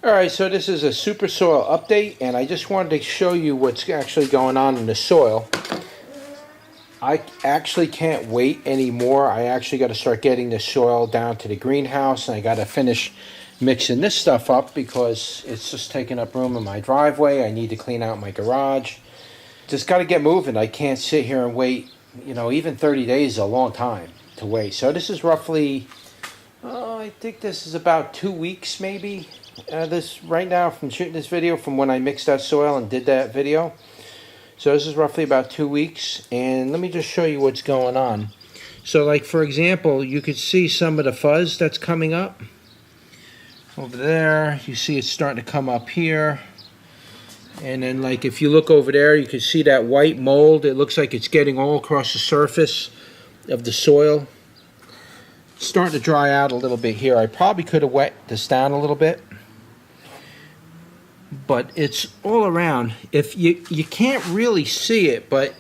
Alright, so this is a Supersoil update, and I just wanted to show you what's actually going on in the soil. I actually can't wait anymore. I actually got to start getting the soil down to the greenhouse, and I got to finish mixing this stuff up because it's just taking up room in my driveway. I need to clean out my garage. Just got to get moving. I can't sit here and wait. You know, even 30 days is a long time to wait. So this is roughly, I think this is about 2 weeks maybe. This right now from shooting this video from when I mixed that soil and did that video. So this is roughly about 2 weeks, and let me just show you what's going on. So like for example, you could see some of the fuzz that's coming up over there. You see it's starting to come up here, and then like if you look over there, you can see that white mold. It looks like it's getting all across the surface of the soil. It's starting to dry out a little bit here. I probably could have wet this down a little bit, but it's all around. If you can't really see it, but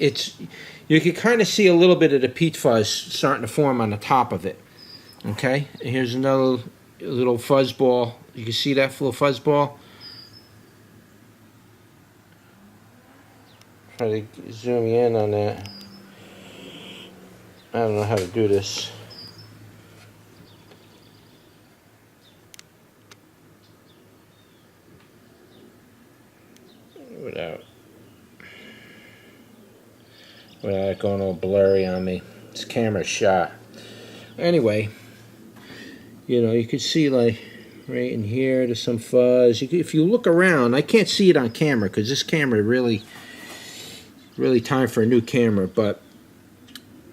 you can kind of see a little bit of the peat fuzz starting to form on the top of it. Okay, here's another little fuzz ball. You can see that little fuzz ball. Try to zoom in on that. I don't know how to do this. Without it going all blurry on me. This camera's shot. Anyway, you know, you can see like right in here there's some fuzz. If you look around, I can't see it on camera because this camera really time for a new camera, but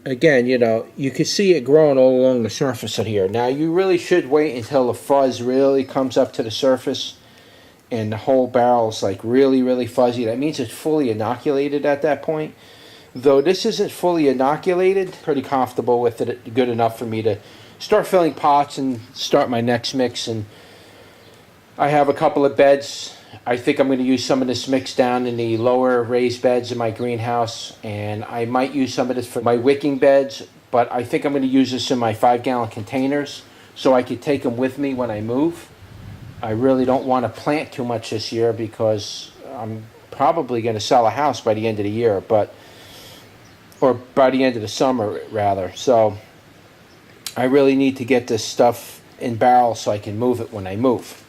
again, you know, you can see it growing all along the surface of here. Now you really should wait until the fuzz really comes up to the surface and the whole barrel's like really fuzzy. That means it's fully inoculated at that point. Though this isn't fully inoculated, pretty comfortable with it, good enough for me to start filling pots and start my next mix. And I have a couple of beds. I think I'm going to use some of this mix down in the lower raised beds in my greenhouse, and I might use some of this for my wicking beds, but I think I'm going to use this in my 5-gallon containers so I could take them with me when I move. I really don't want to plant too much this year because I'm probably going to sell a house by the end of the year, or by the end of the summer rather. So I really need to get this stuff in barrels so I can move it when I move.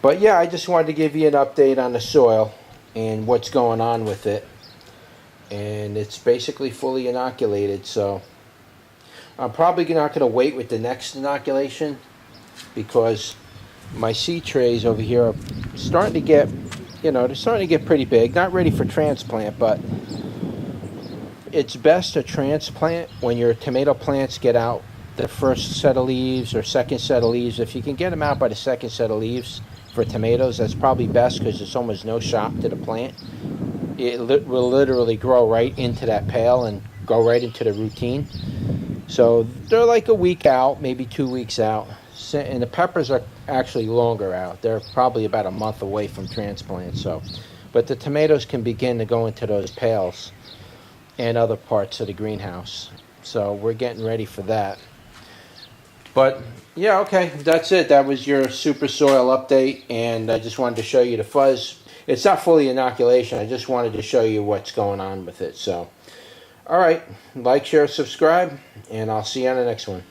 But yeah, I just wanted to give you an update on the soil and what's going on with it. And it's basically fully inoculated, so I'm probably not going to wait with the next inoculation because my seed trays over here are starting to get, you know, they're starting to get pretty big. Not ready for transplant, but it's best to transplant when your tomato plants get out the first set of leaves or second set of leaves. If you can get them out by the second set of leaves for tomatoes, that's probably best because there's almost no shock to the plant. It will literally grow right into that pail and go right into the routine. So they're like a week out, maybe 2 weeks out. And the peppers are actually longer out. They're probably about a month away from transplant. So, but the tomatoes can begin to go into those pails and other parts of the greenhouse. So we're getting ready for that. But yeah, okay, that's it. That was your Supersoil update, and I just wanted to show you the fuzz. It's not fully inoculation. I just wanted to show you what's going on with it. So, all right, like, share, subscribe, and I'll see you on the next one.